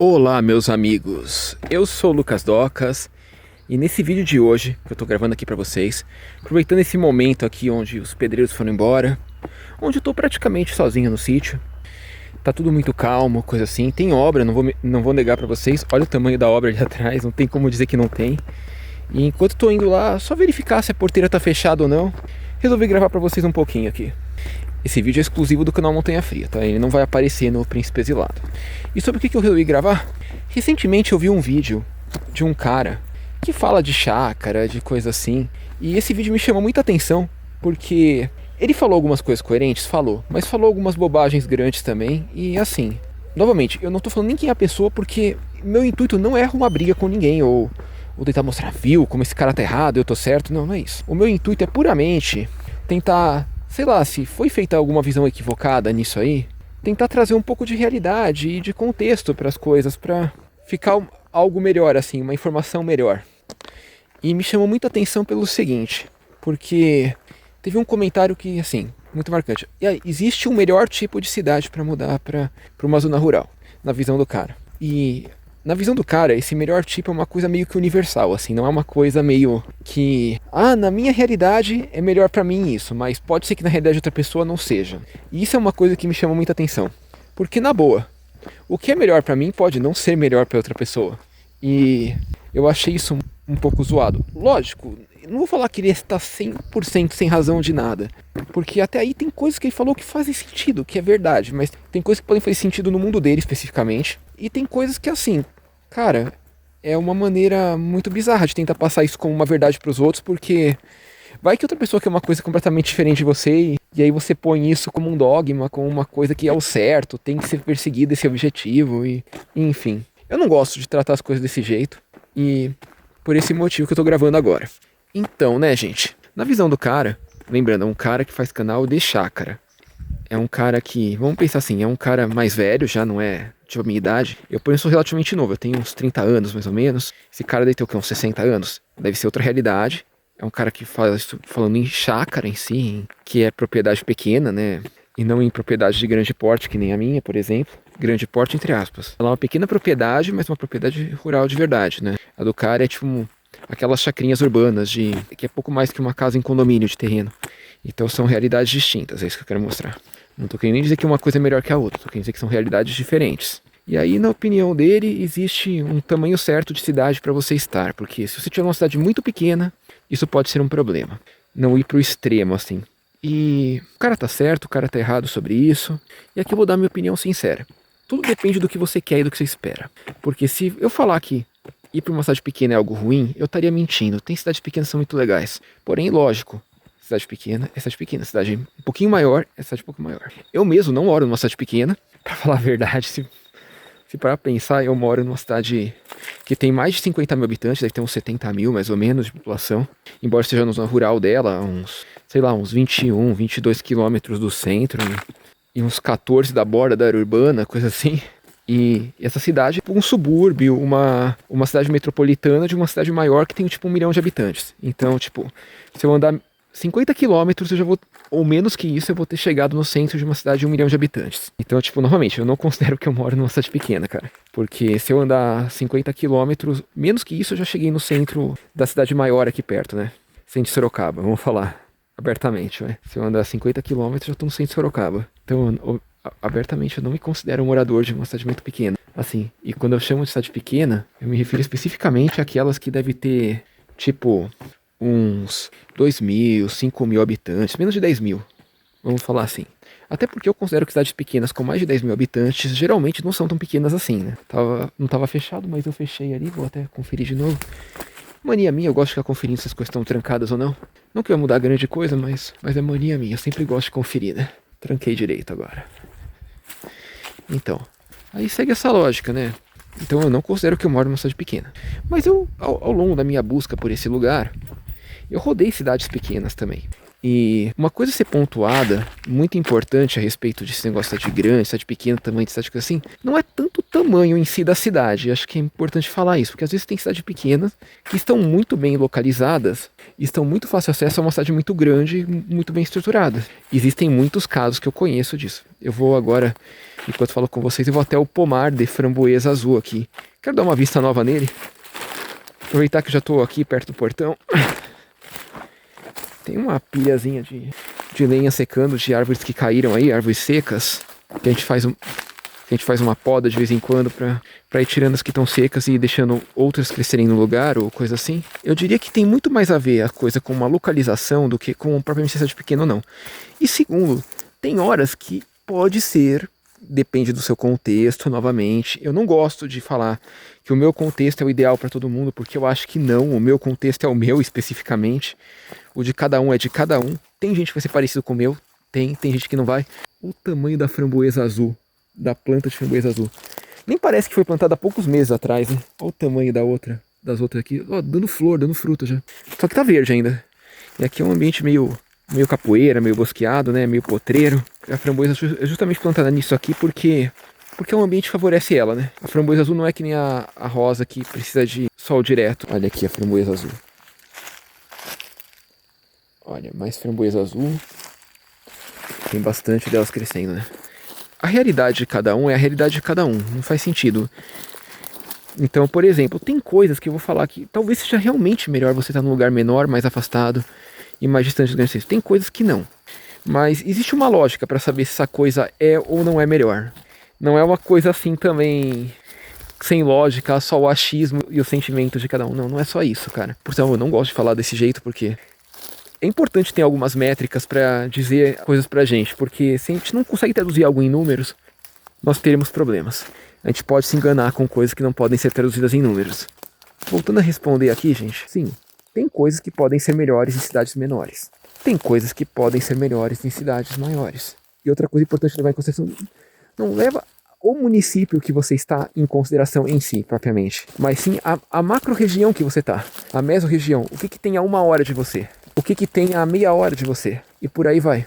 Olá, meus amigos, eu sou o Lucas Docas e nesse vídeo de hoje que eu tô gravando aqui pra vocês, aproveitando esse momento aqui onde os pedreiros foram embora, onde eu tô praticamente sozinho no sítio, tá tudo muito calmo, coisa assim, tem obra, não vou negar pra vocês, olha o tamanho da obra ali atrás, não tem como dizer que não tem. E enquanto eu tô indo lá só verificar se a porteira tá fechada ou não, resolvi gravar pra vocês um pouquinho aqui. Esse vídeo é exclusivo do canal Montanha Fria, tá? Ele não vai aparecer no Príncipe Exilado. E sobre o que eu resolvi gravar? Recentemente eu vi um vídeo de um cara que fala de chácara, de coisa assim. E esse vídeo me chamou muita atenção, porque ele falou algumas coisas coerentes, mas falou algumas bobagens grandes também. E assim, novamente, eu não tô falando nem quem é a pessoa, porque meu intuito não é arrumar briga com ninguém, ou tentar mostrar, viu, como esse cara tá errado, eu tô certo. Não é isso. O meu intuito é puramente tentar, sei lá, se foi feita alguma visão equivocada nisso aí, tentar trazer um pouco de realidade e de contexto para as coisas, para ficar algo melhor, assim, uma informação melhor. E me chamou muita atenção pelo seguinte, porque teve um comentário que, assim, muito marcante. E aí, existe um melhor tipo de cidade para mudar para uma zona rural, na visão do cara. E na visão do cara, esse melhor tipo é uma coisa meio que universal, assim, não é uma coisa meio que, na minha realidade é melhor pra mim isso, mas pode ser que na realidade de outra pessoa não seja. E isso é uma coisa que me chama muita atenção, porque na boa, o que é melhor pra mim pode não ser melhor pra outra pessoa. E eu achei isso um pouco zoado. Lógico, não vou falar que ele está 100% sem razão de nada, porque até aí tem coisas que ele falou que fazem sentido, que é verdade, mas tem coisas que podem fazer sentido no mundo dele especificamente, e tem coisas que, assim, cara, é uma maneira muito bizarra de tentar passar isso como uma verdade pros outros, porque vai que outra pessoa quer uma coisa completamente diferente de você, e aí você põe isso como um dogma, como uma coisa que é o certo, tem que ser perseguido esse objetivo, e enfim. Eu não gosto de tratar as coisas desse jeito, e por esse motivo que eu tô gravando agora. Então, né, gente, na visão do cara, lembrando, é um cara que faz canal de chácara. É um cara que, vamos pensar assim, é um cara mais velho, já não é tipo a minha idade. Eu sou relativamente novo, eu tenho uns 30 anos mais ou menos. Esse cara deve ter o quê? Uns 60 anos. Deve ser outra realidade. É um cara que fala isso falando em chácara em si, que é propriedade pequena, né? E não em propriedade de grande porte, que nem a minha, por exemplo. Grande porte, entre aspas. Ela é uma pequena propriedade, mas uma propriedade rural de verdade, né? A do cara é tipo aquelas chacrinhas urbanas, que é pouco mais que uma casa em condomínio de terreno. Então são realidades distintas, é isso que eu quero mostrar. Não tô querendo nem dizer que uma coisa é melhor que a outra, tô querendo dizer que são realidades diferentes. E aí, na opinião dele, existe um tamanho certo de cidade para você estar, porque se você tiver uma cidade muito pequena, isso pode ser um problema. Não ir pro extremo, assim. E o cara tá certo, o cara tá errado sobre isso, e aqui eu vou dar minha opinião sincera. Tudo depende do que você quer e do que você espera. Porque se eu falar que ir para uma cidade pequena é algo ruim, eu estaria mentindo. Tem cidades pequenas que são muito legais. Porém, lógico, cidade pequena é cidade pequena. Cidade um pouquinho maior é cidade um pouco maior. Eu mesmo não moro numa cidade pequena. Para falar a verdade, se parar pra pensar, eu moro numa cidade que tem mais de 50 mil habitantes, deve ter uns 70 mil mais ou menos de população. Embora esteja na zona rural dela, uns 21, 22 quilômetros do centro e uns 14 da borda da área urbana, coisa assim. E essa cidade é um subúrbio, uma cidade metropolitana de uma cidade maior que tem tipo 1 milhão de habitantes. Então, tipo, se eu andar 50 quilômetros, eu já vou, ou menos que isso, eu vou ter chegado no centro de uma cidade de 1 milhão de habitantes. Então, tipo, novamente, eu não considero que eu moro numa cidade pequena, cara. Porque se eu andar 50 quilômetros, menos que isso, eu já cheguei no centro da cidade maior aqui perto, né? Centro de Sorocaba, vamos falar abertamente, né? Se eu andar 50 quilômetros, eu já tô no centro de Sorocaba. Então, abertamente, eu não me considero um morador de uma cidade muito pequena. Assim, e quando eu chamo de cidade pequena, eu me refiro especificamente àquelas que devem ter, tipo, uns 2 mil, 5 mil habitantes, menos de 10 mil, vamos falar assim. Até porque eu considero que cidades pequenas com mais de 10 mil habitantes geralmente não são tão pequenas assim, né? Não tava fechado, mas eu fechei ali, vou até conferir de novo. Mania minha, eu gosto de ficar conferindo se as coisas estão trancadas ou não. Não que vai mudar grande coisa, mas é mania minha, eu sempre gosto de conferir, né? Tranquei direito agora. Então, aí segue essa lógica, né? Então eu não considero que eu moro numa cidade pequena. Mas eu, ao longo da minha busca por esse lugar, eu rodei cidades pequenas também. E uma coisa a ser pontuada, muito importante a respeito desse negócio de cidade grande, cidade pequena, tamanho de cidade assim, não é tanto o tamanho em si da cidade. Acho que é importante falar isso, porque às vezes tem cidades pequenas que estão muito bem localizadas e estão muito fácil acesso a uma cidade muito grande, muito bem estruturada. Existem muitos casos que eu conheço disso. Eu vou agora, enquanto falo com vocês, eu vou até o pomar de framboesa azul aqui. Quero dar uma vista nova nele. Aproveitar que eu já estou aqui perto do portão. Tem uma pilhazinha de lenha secando de árvores que caíram aí, árvores secas, que a gente faz uma poda de vez em quando para ir tirando as que estão secas e deixando outras crescerem no lugar ou coisa assim. Eu diria que tem muito mais a ver a coisa com uma localização do que com propriamente cidade pequena ou não. E segundo, tem horas que pode ser, depende do seu contexto, novamente. Eu não gosto de falar que o meu contexto é o ideal para todo mundo, porque eu acho que não, o meu contexto é o meu especificamente. O de cada um é de cada um. Tem gente que vai ser parecido com o meu, tem gente que não vai. O tamanho da framboesa azul, da planta de framboesa azul. Nem parece que foi plantada há poucos meses atrás, né? Olha o tamanho das outras aqui. Ó, dando flor, dando fruta já. Só que tá verde ainda. E aqui é um ambiente meio capoeira, meio bosqueado, né? Meio potreiro. A framboesa é justamente plantada nisso aqui porque o ambiente favorece ela, né? A framboesa azul não é que nem a rosa que precisa de sol direto. Olha aqui a framboesa azul. Olha, mais framboesa azul. Tem bastante delas crescendo, né? A realidade de cada um é a realidade de cada um. Não faz sentido. Então, por exemplo, tem coisas que eu vou falar que talvez seja realmente melhor você estar num lugar menor, mais afastado e mais distante dos grandes centros. Tem coisas que não. Mas existe uma lógica para saber se essa coisa é ou não é melhor. Não é uma coisa assim também sem lógica, só o achismo e o sentimento de cada um. Não é só isso, cara. Por exemplo, eu não gosto de falar desse jeito porque é importante ter algumas métricas para dizer coisas pra gente, porque se a gente não consegue traduzir algo em números, nós teremos problemas. A gente pode se enganar com coisas que não podem ser traduzidas em números. Voltando a responder aqui, gente, sim, tem coisas que podem ser melhores em cidades menores. Tem coisas que podem ser melhores em cidades maiores. E outra coisa importante levar em consideração, não leva o município que você está em consideração em si, propriamente, mas sim a macro-região que você está, a mesorregião, o que tem a 1 hora de você. O que tem a meia hora de você. E por aí vai.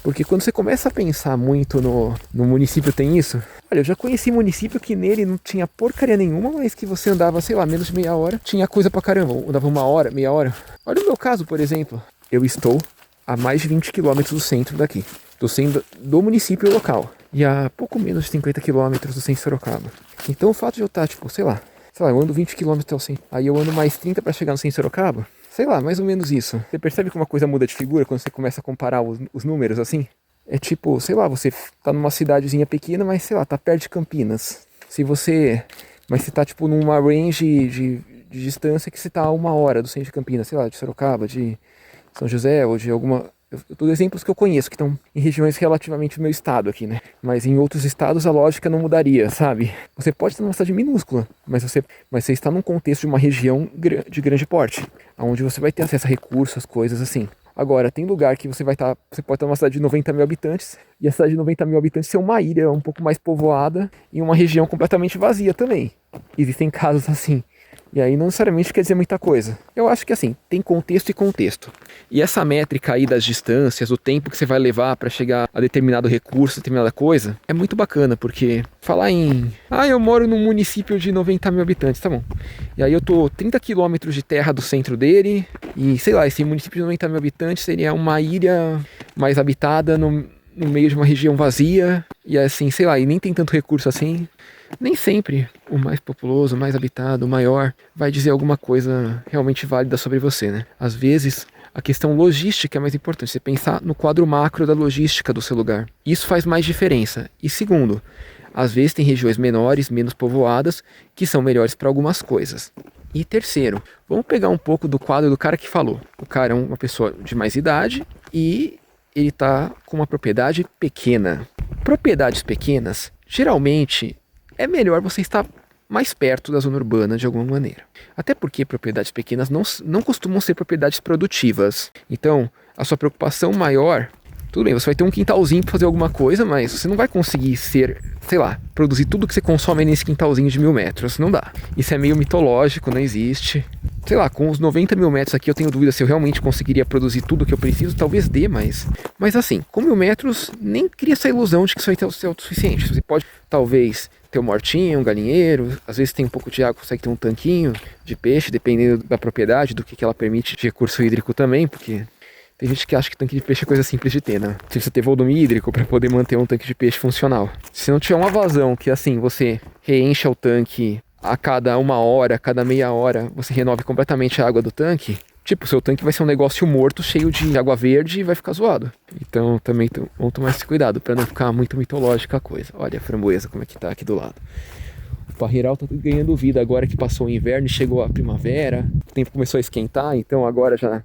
Porque quando você começa a pensar muito no município tem isso. Olha, eu já conheci município que nele não tinha porcaria nenhuma, mas que você andava, sei lá, menos de meia hora. Tinha coisa pra caramba. Andava 1 hora, meia hora. Olha o meu caso, por exemplo. Eu estou a mais de 20 quilômetros do centro daqui. Do centro do município local. E a pouco menos de 50 quilômetros do centro de Sorocaba. Então o fato de eu estar, tipo, sei lá, eu ando 20 quilômetros ao centro. Aí eu ando mais 30 pra chegar no centro de Sorocaba. Sei lá, mais ou menos isso. Você percebe que uma coisa muda de figura quando você começa a comparar os números assim? É tipo, sei lá, você tá numa cidadezinha pequena, mas sei lá, tá perto de Campinas. Mas você tá tipo numa range de distância que você tá a 1 hora do centro de Campinas, sei lá, de Sorocaba, de São José ou de alguma... Eu tô dando exemplos que eu conheço, que estão em regiões relativamente do meu estado aqui, né? Mas em outros estados a lógica não mudaria, sabe? Você pode estar numa cidade minúscula, mas você está num contexto de uma região de grande porte, onde você vai ter acesso a recursos, coisas assim. Agora, tem lugar que você pode estar numa cidade de 90 mil habitantes, e a cidade de 90 mil habitantes ser uma ilha um pouco mais povoada, em uma região completamente vazia também. Existem casos assim. E aí não necessariamente quer dizer muita coisa. Eu acho que assim, tem contexto e contexto. E essa métrica aí das distâncias, o tempo que você vai levar para chegar a determinado recurso, determinada coisa, é muito bacana, porque falar em... eu moro num município de 90 mil habitantes, tá bom. E aí eu tô 30 quilômetros de terra do centro dele, e sei lá, esse município de 90 mil habitantes seria uma ilha mais habitada no meio de uma região vazia, e assim, sei lá, e nem tem tanto recurso assim. Nem sempre o mais populoso, o mais habitado, o maior, vai dizer alguma coisa realmente válida sobre você, né? Às vezes, a questão logística é mais importante. Você pensar no quadro macro da logística do seu lugar. Isso faz mais diferença. E segundo, às vezes tem regiões menores, menos povoadas, que são melhores para algumas coisas. E terceiro, vamos pegar um pouco do quadro do cara que falou. O cara é uma pessoa de mais idade e ele está com uma propriedade pequena. Propriedades pequenas, geralmente... é melhor você estar mais perto da zona urbana de alguma maneira. Até porque propriedades pequenas não costumam ser propriedades produtivas. Então, a sua preocupação maior... Tudo bem, você vai ter um quintalzinho para fazer alguma coisa, mas você não vai conseguir produzir tudo que você consome nesse quintalzinho de 1000 metros. Não dá. Isso é meio mitológico, não existe. sei lá, com os 90 mil metros aqui eu tenho dúvida se eu realmente conseguiria produzir tudo o que eu preciso, talvez dê, mas assim, com 1000 metros, nem cria essa ilusão de que isso vai ser autossuficiente. Você pode, talvez, ter uma hortinha, um galinheiro, às vezes tem um pouco de água, consegue ter um tanquinho de peixe, dependendo da propriedade, do que ela permite de recurso hídrico também, porque tem gente que acha que tanque de peixe é coisa simples de ter, né? Você precisa ter volume hídrico para poder manter um tanque de peixe funcional. Se não tiver uma vazão que, assim, você reencha o tanque a cada 1 hora, a cada meia hora, você renove completamente a água do tanque, tipo, seu tanque vai ser um negócio morto, cheio de água verde e vai ficar zoado. Então também vamos tomar esse cuidado para não ficar muito mitológica a coisa. Olha a framboesa como é que tá aqui do lado. O parreiral tá ganhando vida agora que passou o inverno e chegou a primavera. O tempo começou a esquentar, então agora já,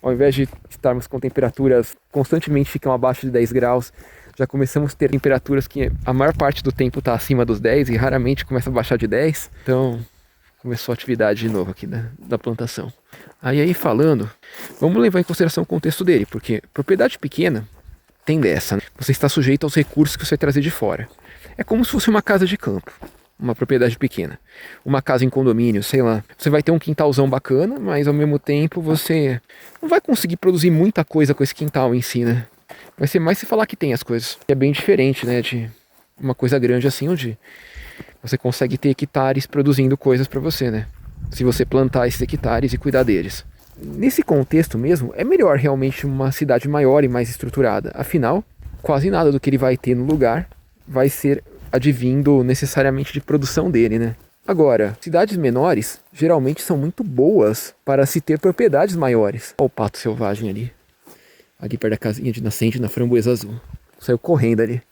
ao invés de estarmos com temperaturas constantemente ficam abaixo de 10 graus, já começamos a ter temperaturas que a maior parte do tempo está acima dos 10 e raramente começa a baixar de 10. Então começou a atividade de novo aqui da plantação. Aí falando, vamos levar em consideração o contexto dele, porque propriedade pequena tem dessa, né? Você está sujeito aos recursos que você vai trazer de fora. É como se fosse uma casa de campo, uma propriedade pequena. Uma casa em condomínio, sei lá. Você vai ter um quintalzão bacana, mas ao mesmo tempo você não vai conseguir produzir muita coisa com esse quintal em si, né? Vai ser mais se falar que tem as coisas. É bem diferente, né, de uma coisa grande assim, onde você consegue ter hectares produzindo coisas para você, né? Se você plantar esses hectares e cuidar deles. Nesse contexto mesmo, é melhor realmente uma cidade maior e mais estruturada. Afinal, quase nada do que ele vai ter no lugar vai ser advindo necessariamente de produção dele, né? Agora, cidades menores geralmente são muito boas para se ter propriedades maiores. Olha o pato selvagem ali. Ali perto da casinha de nascente na framboesa azul. Saiu correndo ali.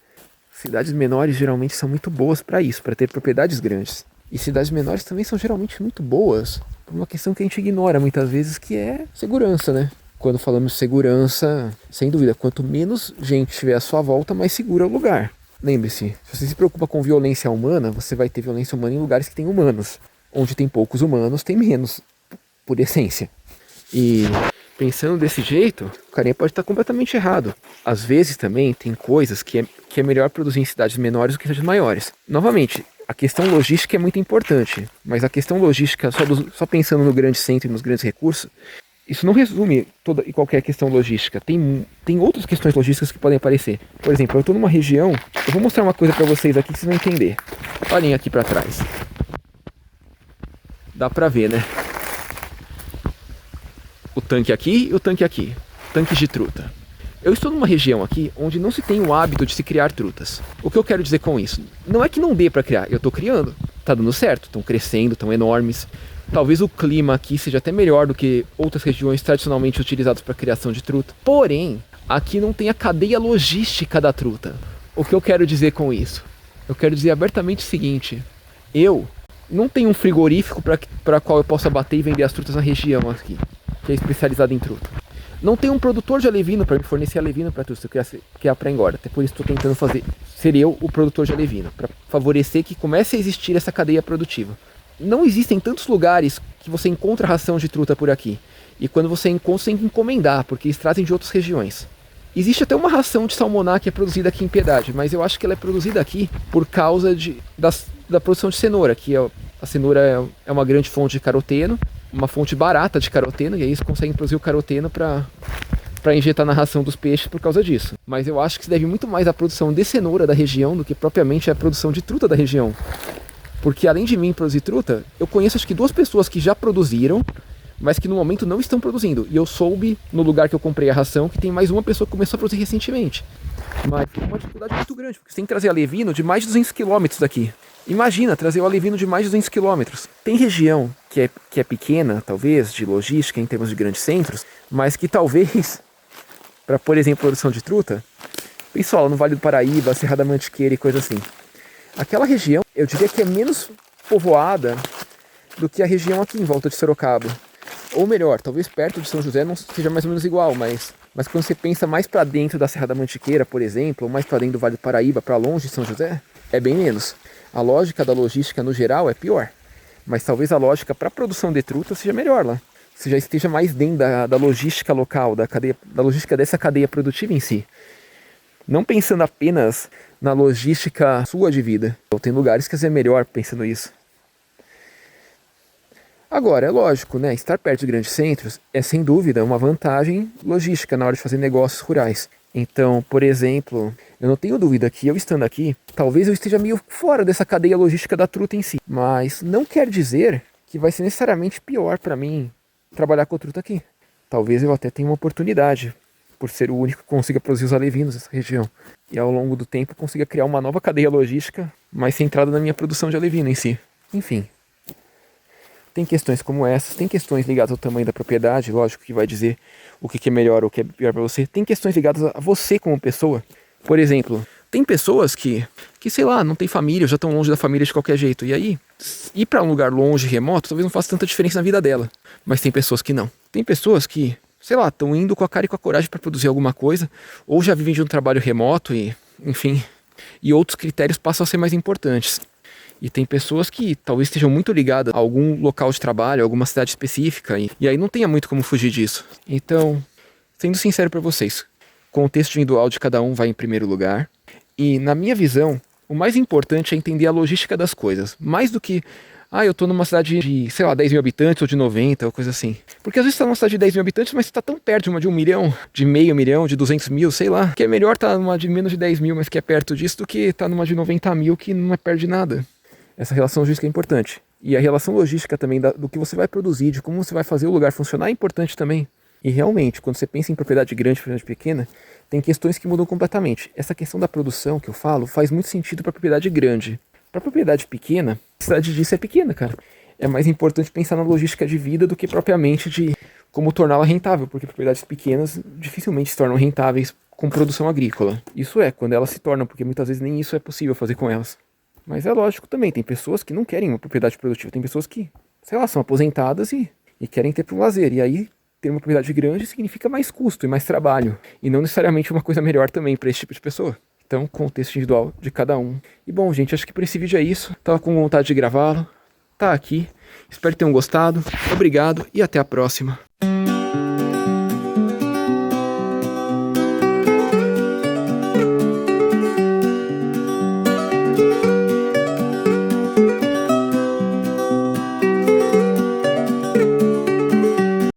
Cidades menores geralmente são muito boas para isso, para ter propriedades grandes. E cidades menores também são geralmente muito boas por uma questão que a gente ignora muitas vezes, que é segurança, né? Quando falamos de segurança, sem dúvida, quanto menos gente tiver à sua volta, mais seguro é o lugar. Lembre-se, se você se preocupa com violência humana, você vai ter violência humana em lugares que tem humanos. Onde tem poucos humanos, tem menos, por essência. E pensando desse jeito, o carinha pode estar completamente errado. Às vezes também tem coisas que é melhor produzir em cidades menores do que em cidades maiores. Novamente, a questão logística é muito importante, mas a questão logística, só pensando no grande centro e nos grandes recursos, isso não resume toda e qualquer questão logística. Tem outras questões logísticas que podem aparecer. Por exemplo, eu estou numa região, eu vou mostrar uma coisa para vocês aqui que vocês vão entender. Olhem aqui para trás. Dá para ver, né? O tanque aqui e o tanque aqui. Tanques de truta. Eu estou numa região aqui onde não se tem o hábito de se criar trutas. O que eu quero dizer com isso? Não é que não dê para criar, eu estou criando. Tá dando certo, estão crescendo, estão enormes. Talvez o clima aqui seja até melhor do que outras regiões tradicionalmente utilizadas para a criação de truta. Porém, aqui não tem a cadeia logística da truta. O que eu quero dizer com isso? Eu quero dizer abertamente o seguinte. Eu não tenho um frigorífico para qual eu possa bater e vender as trutas na região aqui, que é especializado em truta. Não tenho um produtor de alevino para me fornecer alevino para truta, se eu criar para engorda. Até por isso estou tentando ser eu o produtor de alevino, para favorecer que comece a existir essa cadeia produtiva. Não existem tantos lugares que você encontra ração de truta por aqui. E quando você encontra, você tem que encomendar, porque eles trazem de outras regiões. Existe até uma ração de salmoná que é produzida aqui em Piedade, mas eu acho que ela é produzida aqui por causa da produção de cenoura, que a cenoura é uma grande fonte de caroteno, uma fonte barata de caroteno, e aí eles conseguem produzir o caroteno para injetar na ração dos peixes por causa disso. Mas eu acho que se deve muito mais à produção de cenoura da região do que propriamente à produção de truta da região. Porque além de mim produzir truta, eu conheço acho que 2 pessoas que já produziram, mas que no momento não estão produzindo. E eu soube, no lugar que eu comprei a ração, que tem mais uma pessoa que começou a produzir recentemente. Mas é uma dificuldade muito grande, porque você tem que trazer alevino de mais de 200 km daqui. Imagina, trazer o alevino de mais de 200 km. Tem região que é pequena, talvez, de logística, em termos de grandes centros, mas que talvez, para, por exemplo, produção de truta, pessoal, no Vale do Paraíba, Serra da Mantiqueira e coisa assim. Aquela região, eu diria que é menos povoada do que a região aqui em volta de Sorocaba. Ou melhor, talvez perto de São José não seja mais ou menos igual, mas quando você pensa mais para dentro da Serra da Mantiqueira, por exemplo, ou mais para dentro do Vale do Paraíba, para longe de São José, é bem menos. A lógica da logística no geral é pior, mas talvez a lógica para a produção de truta seja melhor lá. Você já esteja mais dentro da logística local, da logística dessa cadeia produtiva em si. Não pensando apenas na logística sua de vida. Então, tem lugares que é melhor pensando isso. Agora, é lógico, né? Estar perto de grandes centros é sem dúvida uma vantagem logística na hora de fazer negócios rurais. Então, por exemplo, eu não tenho dúvida que eu estando aqui, talvez eu esteja meio fora dessa cadeia logística da truta em si. Mas não quer dizer que vai ser necessariamente pior para mim trabalhar com truta aqui. Talvez eu até tenha uma oportunidade, por ser o único que consiga produzir os alevinos nessa região. E ao longo do tempo consiga criar uma nova cadeia logística mais centrada na minha produção de alevino em si. Enfim. Tem questões como essas, tem questões ligadas ao tamanho da propriedade, lógico que vai dizer o que é melhor ou o que é pior para você. Tem questões ligadas a você como pessoa. Por exemplo, tem pessoas que sei lá, não tem família, já estão longe da família de qualquer jeito. E aí, ir para um lugar longe, remoto, talvez não faça tanta diferença na vida dela. Mas tem pessoas que não. Tem pessoas que, sei lá, estão indo com a cara e com a coragem para produzir alguma coisa, ou já vivem de um trabalho remoto e, enfim, e outros critérios passam a ser mais importantes. E tem pessoas que talvez estejam muito ligadas a algum local de trabalho, a alguma cidade específica, e aí não tenha muito como fugir disso. Então, sendo sincero para vocês, o contexto individual de cada um vai em primeiro lugar. E, na minha visão, o mais importante é entender a logística das coisas. Mais do que, eu tô numa cidade de, sei lá, 10 mil habitantes ou de 90, ou coisa assim. Porque às vezes você tá numa cidade de 10 mil habitantes, mas você tá tão perto de uma de 1 milhão, de meio milhão, de 200 mil, sei lá. Que é melhor tá numa de menos de 10 mil, mas que é perto disso, do que tá numa de 90 mil, que não é perto de nada. Essa relação logística é importante. E a relação logística também do que você vai produzir, de como você vai fazer o lugar funcionar é importante também. E realmente, quando você pensa em propriedade grande, propriedade pequena, tem questões que mudam completamente. Essa questão da produção que eu falo faz muito sentido para propriedade grande. Para propriedade pequena, a necessidade disso é pequena, cara. É mais importante pensar na logística de vida do que propriamente de como torná-la rentável, porque propriedades pequenas dificilmente se tornam rentáveis com produção agrícola. Isso é, quando elas se tornam, porque muitas vezes nem isso é possível fazer com elas. Mas é lógico também, tem pessoas que não querem uma propriedade produtiva, tem pessoas que, sei lá, são aposentadas e querem ter para um lazer, e aí ter uma propriedade grande significa mais custo e mais trabalho, e não necessariamente uma coisa melhor também para esse tipo de pessoa. Então, contexto individual de cada um. E bom, gente, acho que por esse vídeo é isso, tava com vontade de gravá-lo, tá aqui, espero que tenham gostado, obrigado e até a próxima.